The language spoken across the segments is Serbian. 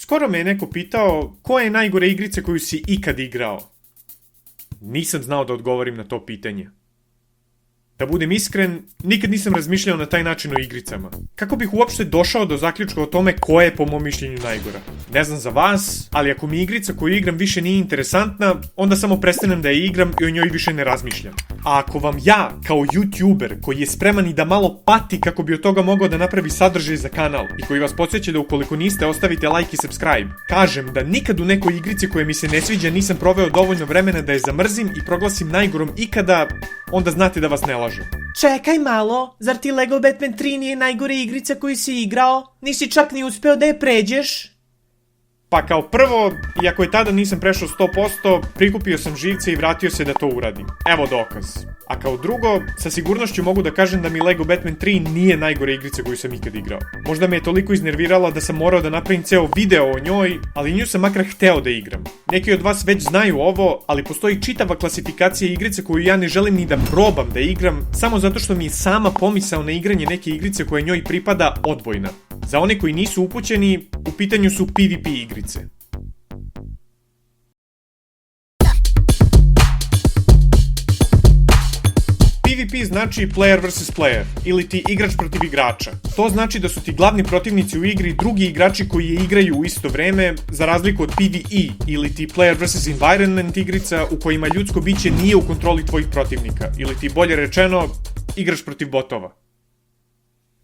Skoro me je neko pitao koja je najgore igrica koju si ikad igrao. Nisam znao da odgovorim na to pitanje. Da budem iskren, nikad nisam razmišljao na taj način o igricama. Kako bih uopšte došao do zaključka o tome koja je po mom mišljenju najgora? Ne znam za vas, ali ako mi igrica koju igram više nije interesantna, onda samo prestanem da je igram i o njoj više ne razmišljam. A ako vam ja, kao YouTuber, koji je spreman i da malo pati kako bi od toga mogao da napravi sadržaj za kanal i koji vas podsjeća da ukoliko niste ostavite like i subscribe, kažem da nikad u nekoj igrici koja mi se ne sviđa nisam proveo dovoljno vremena da je zamrzim i proglasim najgorom ikada, onda znate da vas ne lažem. Čekaj malo, zar ti Lego Batman 3 nije najgore igrica koju si igrao? Nisi čak ni uspeo da je pređeš? Pa kao prvo, iako je tada nisam prešao 100%, prikupio sam živce i vratio se da to uradim. Evo dokaz. A kao drugo, sa sigurnošću mogu da kažem da mi Lego Batman 3 nije najgore igrica koju sam ikad igrao. Možda me je toliko iznervirala da sam morao da napravim ceo video o njoj, ali nju sam makar hteo da igram. Neki od vas već znaju ovo, ali postoji čitava klasifikacija igrice koju ja ne želim ni da probam da igram, samo zato što mi je sama pomisao na igranje neke igrice koja njoj pripada odbojna. Za one koji nisu upućeni, u pitanju su PvP igrice. PvP znači player vs player, ili ti igrač protiv igrača. To znači da su ti glavni protivnici u igri drugi igrači koji je igraju u isto vreme, za razliku od PvE, ili ti player vs environment igrica u kojima ljudsko biće nije u kontroli tvojih protivnika, ili ti bolje rečeno, igraš protiv botova.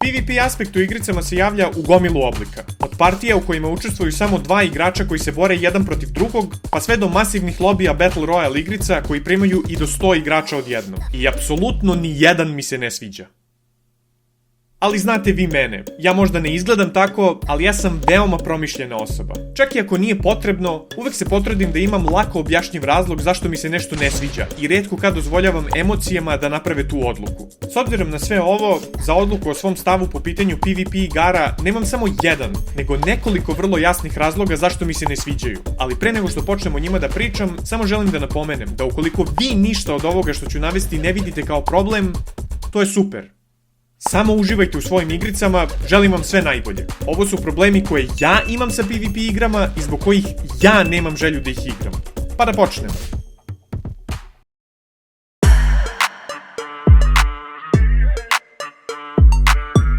PvP aspekt u igricama se javlja u gomilu oblika. Od partija u kojima učestvuju samo dva igrača koji se bore jedan protiv drugog, pa sve do masivnih lobija Battle Royale igrica koji primaju i do 100 igrača odjednom. I apsolutno ni jedan mi se ne sviđa. Ali znate vi mene, ja možda ne izgledam tako, ali ja sam veoma promišljena osoba. Čak i ako nije potrebno, uvek se potrudim da imam lako objašnjiv razlog zašto mi se nešto ne sviđa i retko kad dozvoljavam emocijama da naprave tu odluku. S obzirom na sve ovo, za odluku o svom stavu po pitanju PvP igara nemam samo jedan, nego nekoliko vrlo jasnih razloga zašto mi se ne sviđaju. Ali pre nego što počnem o njima da pričam, samo želim da napomenem da ukoliko vi ništa od ovoga što ću navesti ne vidite kao problem, to je super. Samo uživajte u svojim igricama, želim vam sve najbolje. Ovo su problemi koje ja imam sa PvP igrama i zbog kojih ja nemam želju da ih igram. Pa da počnemo.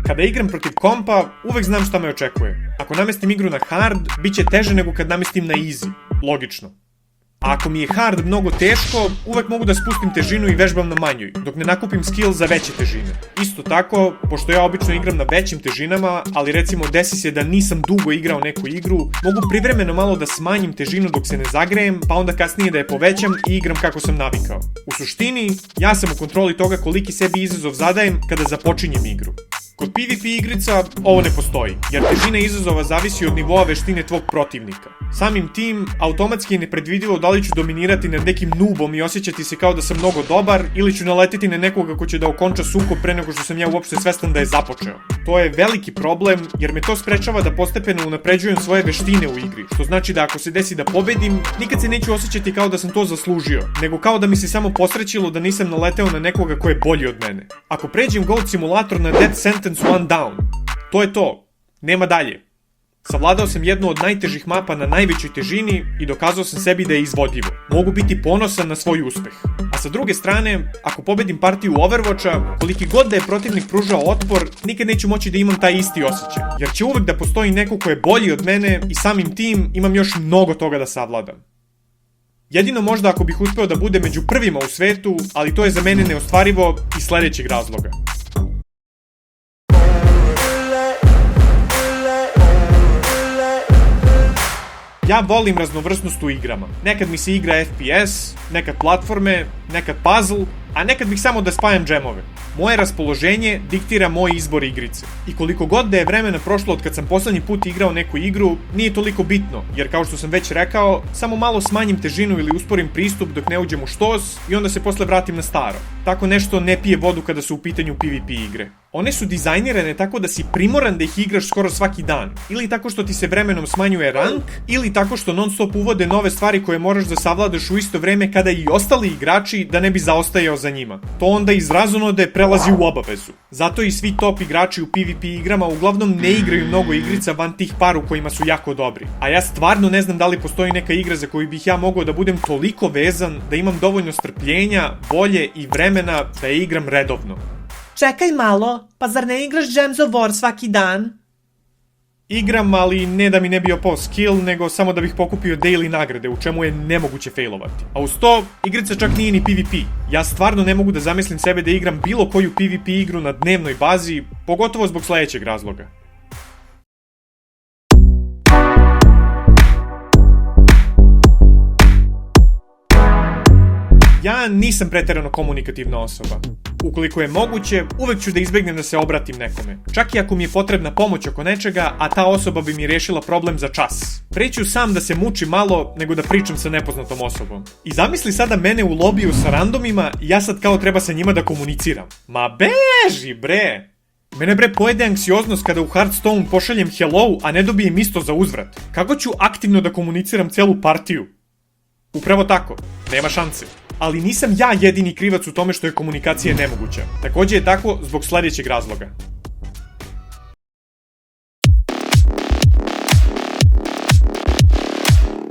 Kada igram protiv kompa, uvek znam šta me očekuje. Ako namestim igru na hard, bit će teže nego kad namestim na easy. Logično. A ako mi je hard mnogo teško, uvek mogu da spustim težinu i vežbam na manjoj, dok ne nakupim skill za veće težine. Isto tako, pošto ja obično igram na većim težinama, ali recimo desi se da nisam dugo igrao neku igru, mogu privremeno malo da smanjim težinu dok se ne zagrejem, pa onda kasnije da je povećam i igram kako sam navikao. U suštini, ja sam u kontroli toga koliki sebi izazov zadajem kada započinjem igru. Kod PvP igrica ovo ne postoji, jer težina izazova zavisi od nivoa veštine tvog protivnika. Samim tim, automatski je nepredvidivo da li ću dominirati nad nekim noobom i osjećati se kao da sam mnogo dobar, ili ću naletiti na nekoga ko će da okonča sukob pre nego što sam ja uopšte svestan da je započeo. To je veliki problem, jer me to sprečava da postepeno unapređujem svoje veštine u igri, što znači da ako se desi da pobedim, nikad se neću osjećati kao da sam to zaslužio, nego kao da mi se samo posrećilo da nisam naleteo na nekoga ko je bolji od mene. Ako pređem Goat Simulator na Death Sentence One Down, to je to, nema dalje. Savladao sam jednu od najtežih mapa na najvećoj težini i dokazao sam sebi da je izvodljivo. Mogu biti ponosan na svoj uspeh. A sa druge strane, ako pobedim partiju Overwatcha, koliki god da je protivnik pružao otpor, nikad neću moći da imam taj isti osjećaj. Jer će uvek da postoji neko ko je bolji od mene i samim tim imam još mnogo toga da savladam. Jedino možda ako bih uspeo da budem među prvima u svetu, ali to je za mene neostvarivo iz sledećeg razloga. Ja volim raznovrsnost u igrama. Nekad mi se igra FPS, nekad platforme, nekad puzzle, a nekad bih samo da spajam džemove. Moje raspoloženje diktira moj izbor igrice. I koliko god da je vremena prošlo od kad sam poslednji put igrao neku igru, nije toliko bitno, jer kao što sam već rekao, samo malo smanjim težinu ili usporim pristup dok ne uđem u štos i onda se posle vratim na staro. Tako nešto ne pije vodu kada su u pitanju PvP igre. One su dizajnirane tako da si primoran da ih igraš skoro svaki dan. Ili tako što ti se vremenom smanjuje rank, ili tako što non stop uvode nove stvari koje moraš da savladaš u isto vreme kada i ostali igrači da ne bi zaostajao za njima. To onda iz razonode prelazi u obavezu. Zato i svi top igrači u PvP igrama uglavnom ne igraju mnogo igrica van tih par u kojima su jako dobri. A ja stvarno ne znam da li postoji neka igra za koju bih ja mogao da budem toliko vezan da imam dovoljno strpljenja, volje i vremena da je igram redovno. Čekaj malo, pa zar ne igraš Gems of War svaki dan? Igram, ali ne da mi ne bi opao skill, nego samo da bih pokupio daily nagrade, u čemu je nemoguće failovati. A uz to, igrica čak nije ni PvP. Ja stvarno ne mogu da zamislim sebe da igram bilo koju PvP igru na dnevnoj bazi, pogotovo zbog sledećeg razloga. Ja nisam preterano komunikativna osoba. Ukoliko je moguće, uvek ću da izbegnem da se obratim nekome. Čak i ako mi je potrebna pomoć oko nečega, a ta osoba bi mi rešila problem za čas. Preću sam da se mučim malo, nego da pričam sa nepoznatom osobom. I zamisli sada mene u lobiju sa randomima i ja sad kao treba sa njima da komuniciram. Ma beži bre! Mene bre pojede anksioznost kada u Hearthstone pošaljem hello, a ne dobijem isto za uzvrat. Kako ću aktivno da komuniciram celu partiju? Upravo tako, nema šanse. Ali nisam ja jedini krivac u tome što je komunikacija nemoguća. Takođe je tako zbog sledećeg razloga.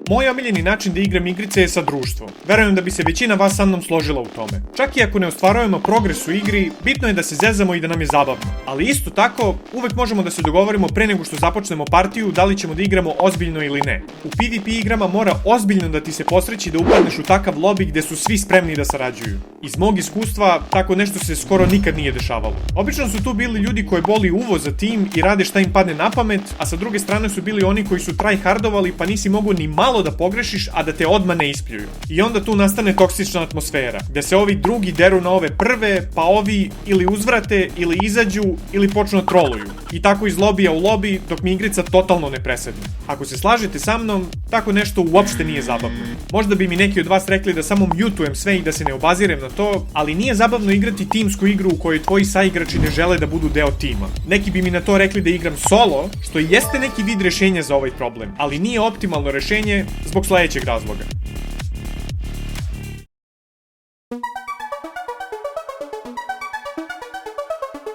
Moj omiljeni način da igram igrice je sa društvom. Verujem da bi se većina vas sa mnom složila u tome. Čak i ako ne ostvarujemo progres u igri, bitno je da se zezamo i da nam je zabavno. Ali isto tako, uvek možemo da se dogovorimo pre nego što započnemo partiju da li ćemo da igramo ozbiljno ili ne. U PvP igrama mora ozbiljno da ti se posreći da upadneš u takav lobby gde su svi spremni da sarađuju. Iz mog iskustva, tako nešto se skoro nikad nije dešavalo. Obično su tu bili ljudi koji boli uvo za tim i rade šta im padne na pamet, a sa druge strane su bili oni koji su tryhardovali pa nisi mogao ni malo da pogrešiš, a da te odmah ne ispljuju. I onda tu nastane toksična atmosfera, gde se ovi drugi deru na ove prve, pa ovi ili uzvrate, ili izađu, ili počnu da troluju. I tako iz lobija u lobby, dok mi igrica totalno ne presedne. Ako se slažete sa mnom, tako nešto uopšte nije zabavno. Možda bi mi neki od vas rekli da samo mutujem sve i da se ne obazirem na to, ali nije zabavno igrati timsku igru u kojoj tvoji saigrači ne žele da budu deo tima. Neki bi mi na to rekli da igram solo, što i jeste neki vid rešenja za ovaj problem, ali nije optimalno rešenje zbog sledećeg razloga.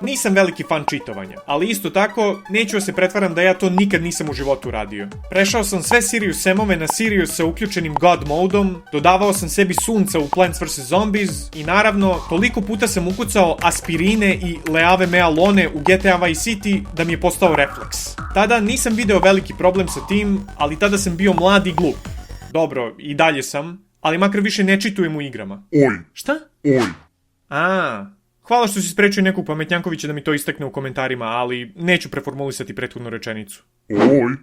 Nisam veliki fan čitovanja, ali isto tako neću da se pretvaram da ja to nikad nisam u životu radio. Prešao sam sve Sirius Samove na Sirius sa uključenim God modom, dodavao sam sebi sunca u Plants vs. Zombies i naravno, toliko puta sam ukucao aspirine i leave mea lone u GTA Vice City da mi je postao refleks. Tada nisam video veliki problem sa tim, ali tada sam bio mlad i glup. Dobro, i dalje sam, ali makar više ne čitujem u igrama. Oj. Šta? Oj. Hvala što si sprečio nekog pametnjankovića da mi to istakne u komentarima, ali neću preformulisati prethodnu rečenicu. Oj.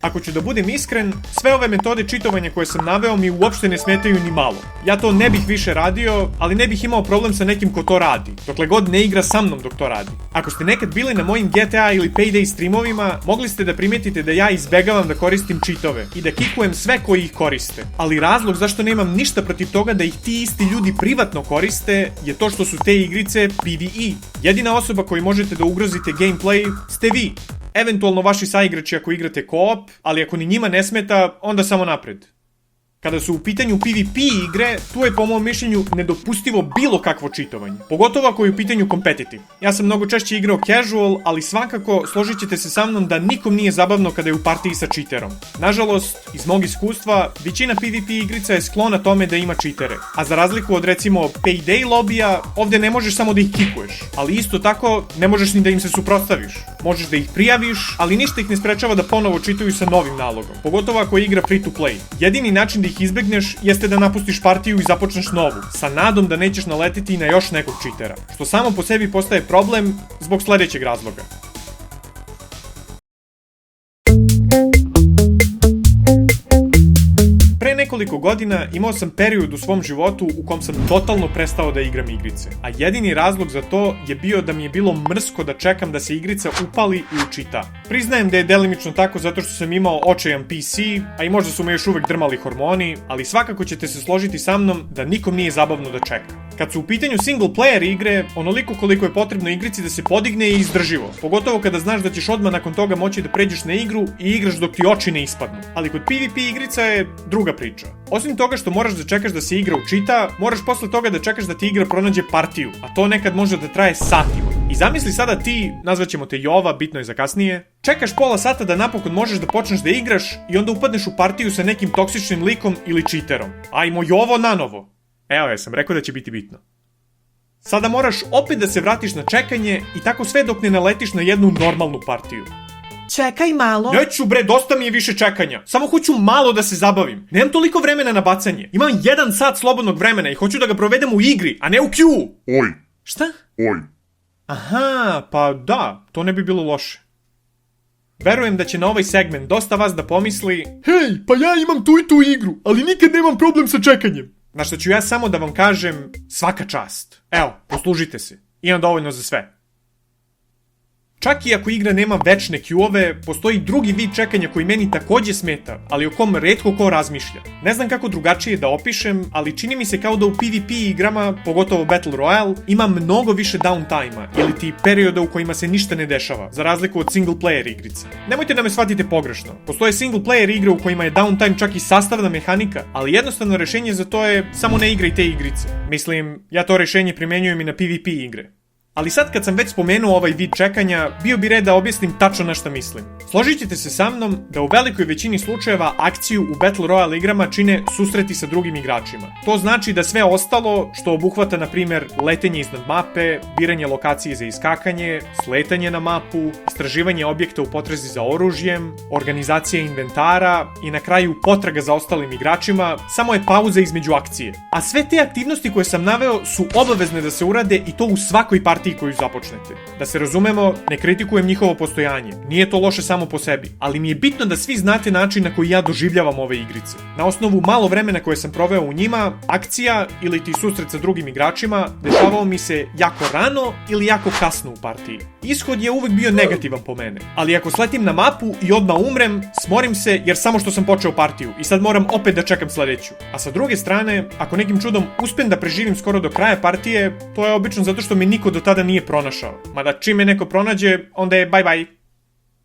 Ako ću da budem iskren, sve ove metode čitovanja koje sam naveo mi uopšte ne smetaju ni malo. Ja to ne bih više radio, ali ne bih imao problem sa nekim ko to radi, dokle god ne igra sa mnom dok to radi. Ako ste nekad bili na mojim GTA ili Payday streamovima, mogli ste da primetite da ja izbegavam da koristim čitove i da kikujem sve koji ih koriste. Ali razlog zašto nemam ništa protiv toga da ih ti isti ljudi privatno koriste je to što su te igrice PvE. Jedina osoba koju možete da ugrozite gameplay ste vi. Eventualno vaši saigrači ako igrate co-op, ali ako ni njima ne smeta, onda samo napred. Kada su u pitanju PvP igre, tu je po mom mišljenju nedopustivo bilo kakvo čitovanje. Pogotovo ako je u pitanju competitive. Ja sam mnogo češće igrao casual, ali svakako složit ćete se sa mnom da nikom nije zabavno kada je u partiji sa cheaterom. Nažalost, iz mog iskustva, većina PvP igrica je sklona tome da ima cheatere. A za razliku od recimo Payday lobija, ovde ne možeš samo da ih kikuješ. Ali isto tako, ne možeš ni da im se suprotstaviš. Možeš da ih prijaviš, ali ništa ih ne sprečava da ponovo čituju sa novim nalogom. Pogotovo ako je igra free to play. Jedini način da ih izbegneš jeste da napustiš partiju i započneš novu, sa nadom da nećeš naletiti na još nekog čitera, što samo po sebi postaje problem zbog sledećeg razloga. Pre nekoliko godina imao sam period u svom životu u kom sam totalno prestao da igram igrice, a jedini razlog za to je bio da mi je bilo mrsko da čekam da se igrica upali i učita. Priznajem da je delimično tako zato što sam imao očajan PC, a i možda su me još uvek drmali hormoni, ali svakako ćete se složiti sa mnom da nikom nije zabavno da čeka. Kad su u pitanju single player igre, onoliko koliko je potrebno igrici da se podigne je izdrživo. Pogotovo kada znaš da ćeš odmah nakon toga moći da pređeš na igru i igraš dok ti oči ne ispadnu. Ali kod PvP igrica je druga priča. Osim toga što moraš da čekaš da se igra učita, moraš posle toga da čekaš da ti igra pronađe partiju, a to nekad može da traje satima. I zamisli sada ti, nazvaćemo te Jova, bitno je za kasnije, čekaš pola sata da napokon možeš da počneš da igraš i onda upadneš u partiju sa nekim toksičnim likom ili cheaterom. Ajmo Jovo nanovo. Evo ja sam rekao da će biti bitno. Sada moraš opet da se vratiš na čekanje i tako sve dok ne naletiš na jednu normalnu partiju. Čekaj malo. Neću bre, dosta mi je više čekanja. Samo hoću malo da se zabavim. Nemam toliko vremena na bacanje. Imam 1 sat slobodnog vremena i hoću da ga provedem u igri, a ne u queue. Oj, Šta? oj. Aha, pa da, to ne bi bilo loše. Verujem da će na ovaj segment dosta vas da pomisli: hej, pa ja imam tu i tu igru, ali nikad nemam problem sa čekanjem. Na što ću ja samo da vam kažem, svaka čast. Evo, poslužite se. Imam dovoljno za sve. Čak i ako igra nema večne queuove, postoji drugi vid čekanja koji meni takođe smeta, ali o kom retko ko razmišlja. Ne znam kako drugačije da opišem, ali čini mi se kao da u PvP igrama, pogotovo Battle Royale, ima mnogo više downtime, ili ti perioda u kojima se ništa ne dešava, za razliku od single player igrica. Nemojte da me shvatite pogrešno. Postoje single player igre u kojima je downtime čak i sastavna mehanika, ali jednostavno rešenje za to je samo ne igraj te igrice. Mislim, ja to rešenje primenjujem i na PvP igre. Ali sad kad sam već spomenuo ovaj vid čekanja, bio bi red da objasnim tačno na šta mislim. Složit ćete se sa mnom da u velikoj većini slučajeva akciju u Battle Royale igrama čine susreti sa drugim igračima. To znači da sve ostalo, što obuhvata na primjer letenje iznad mape, biranje lokacije za iskakanje, sletanje na mapu, istraživanje objekta u potrazi za oružjem, organizacija inventara i na kraju potraga za ostalim igračima, samo je pauza između akcije. A sve te aktivnosti koje sam naveo su obavezne da se urade i to u svakoj partiji koju započnete. Da se razumemo, ne kritikujem njihovo postojanje, nije to loše samo po sebi, ali mi je bitno da svi znate način na koji ja doživljavam ove igrice. Na osnovu malo vremena koje sam proveo u njima, akcija ili ti susret sa drugim igračima dešavao mi se jako rano ili jako kasno u partiji. Ishod je uvek bio negativan po mene, ali ako sletim na mapu i odmah umrem, smorim se jer samo što sam počeo partiju i sad moram opet da čekam sledeću. A sa druge strane, ako nekim čudom uspem da preživim skoro do kraja partije, to je obično zato što me niko do tada nije pronašao. Mada čim me neko pronađe, onda je bye bye.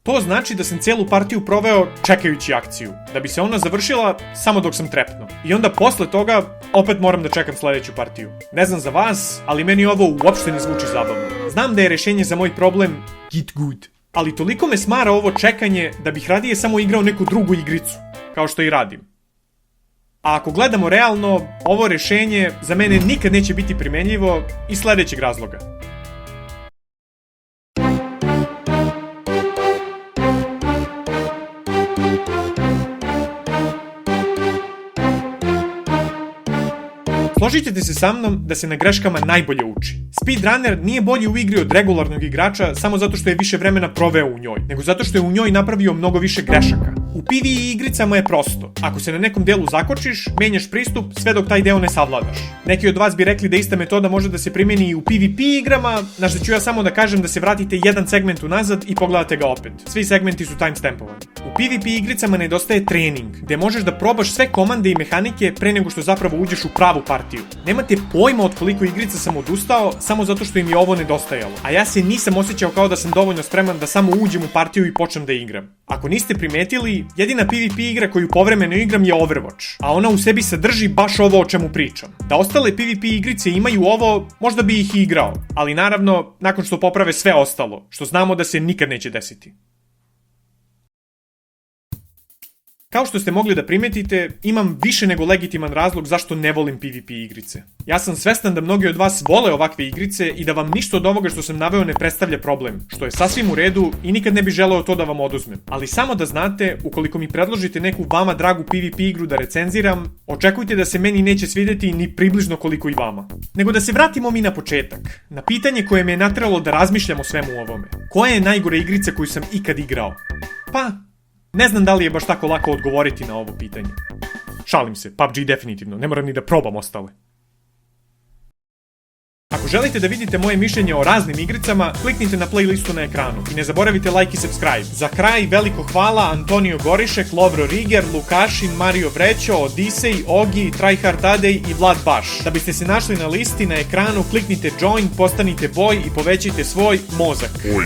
To znači da sam cijelu partiju proveo čekajući akciju, da bi se ona završila samo dok sam trepnuo. I onda posle toga opet moram da čekam sledeću partiju. Ne znam za vas, ali meni ovo uopšte ne zvuči zabavno. Znam da je rešenje za moj problem Git good. Ali toliko me smara ovo čekanje da bih radije samo igrao neku drugu igricu, kao što i radim. A ako gledamo realno, ovo rešenje za mene nikad neće biti primenljivo iz sledećeg razloga. Složit ćete se sa mnom da se na greškama najbolje uči. Speedrunner nije bolji u igri od regularnog igrača samo zato što je više vremena proveo u njoj, nego zato što je u njoj napravio mnogo više grešaka. U PvE igricama je prosto. Ako se na nekom delu zakočiš, menjaš pristup sve dok taj deo ne savladaš. Neki od vas bi rekli da ista metoda može da se primeni i u PvP igrama, na što ću ja samo da kažem da se vratite jedan segment unazad i pogledate ga opet. Svi segmenti su timestampovani. U PvP igricama nedostaje trening, gde možeš da probaš sve komande i mehanike pre nego što zapravo uđeš u pravu partiju. Nemate pojma od koliko igrica sam odustao samo zato što im je ovo nedostajalo. A ja se nisam osjećao kao da sam dovoljno spreman da samo uđem u partiju i počnem da igram. Ako niste primetili, jedina PvP igra koju povremeno igram je Overwatch, a ona u sebi sadrži baš ovo o čemu pričam. Da ostale PvP igrice imaju ovo, možda bi ih i igrao, ali naravno nakon što poprave sve ostalo, što znamo da se nikad neće desiti. Kao što ste mogli da primetite, imam više nego legitiman razlog zašto ne volim PvP igrice. Ja sam svestan da mnogi od vas vole ovakve igrice i da vam ništa od ovoga što sam naveo ne predstavlja problem, što je sasvim u redu i nikad ne bih želeo to da vam oduzmem. Ali samo da znate, ukoliko mi predložite neku vama dragu PvP igru da recenziram, očekujte da se meni neće svideti ni približno koliko i vama. Nego da se vratimo mi na početak, na pitanje koje me je nateralo da razmišljam o svemu ovome. Koja je najgora igrica koju sam ikad igrao? Pa, ne znam da li je baš tako lako odgovoriti na ovo pitanje. Šalim se, PUBG definitivno, ne moram ni da probam ostale. Ako Ako želite da vidite moje mišljenje o raznim igricama, kliknite na playlistu na ekranu i ne zaboravite like i subscribe. Za kraj, veliko hvala Antonio Gorišek, Lovro Riger, Lukašin, Mario Vrećo, Odisej, Ogi, Tryhard Tadej i Vlad Baš. Da biste se našli na listi na ekranu, kliknite join, postanite boj i povećajte svoj mozak. Oj.